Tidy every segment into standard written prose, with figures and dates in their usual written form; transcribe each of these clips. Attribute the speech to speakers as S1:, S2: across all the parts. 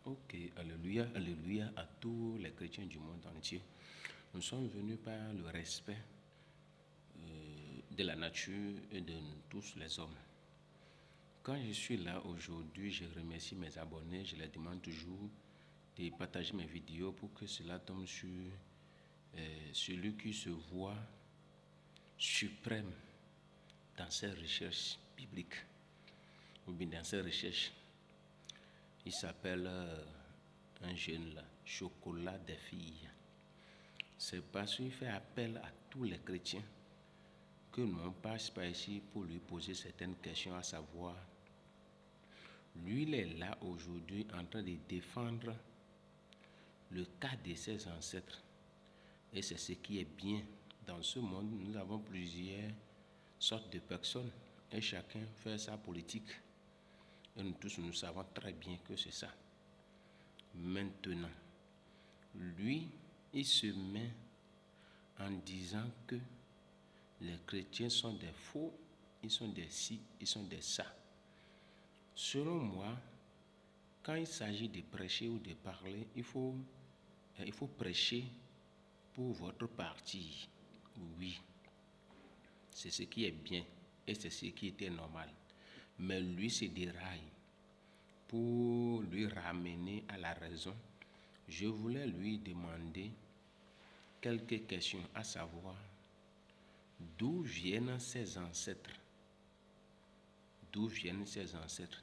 S1: Ok, alléluia, alléluia à tous les chrétiens du monde entier. Nous sommes venus par le respect de la nature et de tous les hommes. Quand je suis là aujourd'hui, je remercie mes abonnés, je les demande toujours de partager mes vidéos pour que cela tombe sur celui qui se voit suprême dans ses recherches bibliques ou bien dans ses recherches. Il s'appelle un jeune là, Chocolat des filles. C'est parce qu'il fait appel à tous les chrétiens que nous passe par ici pour lui poser certaines questions, à savoir, lui il est là aujourd'hui en train de défendre le cas de ses ancêtres. Et c'est ce qui est bien. Dans ce monde, nous avons plusieurs sortes de personnes et chacun fait sa politique. Et nous tous, nous savons très bien que c'est ça. Maintenant, lui, il se met en disant que les chrétiens sont des faux, ils sont des ci, ils sont des ça. Selon moi, quand il s'agit de prêcher ou de parler, il faut prêcher pour votre parti. Oui, c'est ce qui est bien et c'est ce qui était normal. Mais lui se déraille pour lui ramener à la raison. Je voulais lui demander quelques questions, à savoir, d'où viennent ses ancêtres? D'où viennent ses ancêtres?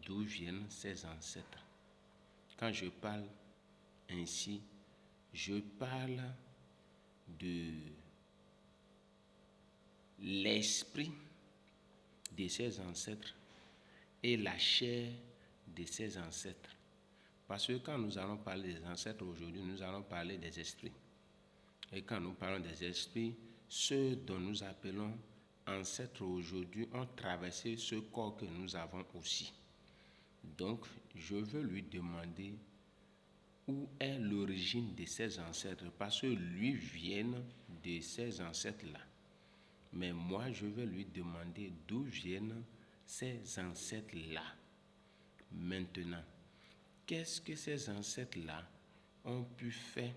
S1: D'où viennent ses ancêtres? Quand je parle ainsi, je parle de l'esprit de ses ancêtres et la chair de ses ancêtres. Parce que quand nous allons parler des ancêtres aujourd'hui, nous allons parler des esprits. Et quand nous parlons des esprits, ceux dont nous appelons ancêtres aujourd'hui ont traversé ce corps que nous avons aussi. Donc, je veux lui demander où est l'origine de ses ancêtres, parce que lui vient de ces ancêtres-là. Mais moi, je vais lui demander d'où viennent ces ancêtres-là. Maintenant, qu'est-ce que ces ancêtres-là ont pu faire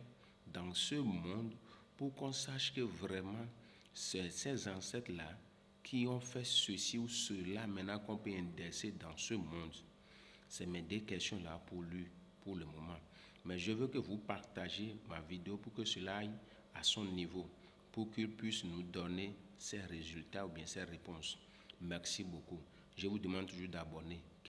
S1: dans ce monde pour qu'on sache que vraiment c'est ces ancêtres-là qui ont fait ceci ou cela maintenant qu'on peut indexer dans ce monde? C'est mes deux questions-là pour lui, pour le moment. Mais je veux que vous partagez ma vidéo pour que cela aille à son niveau, pour qu'il puisse nous donner ses résultats ou bien ses réponses. Merci beaucoup. Je vous demande toujours d'abonner.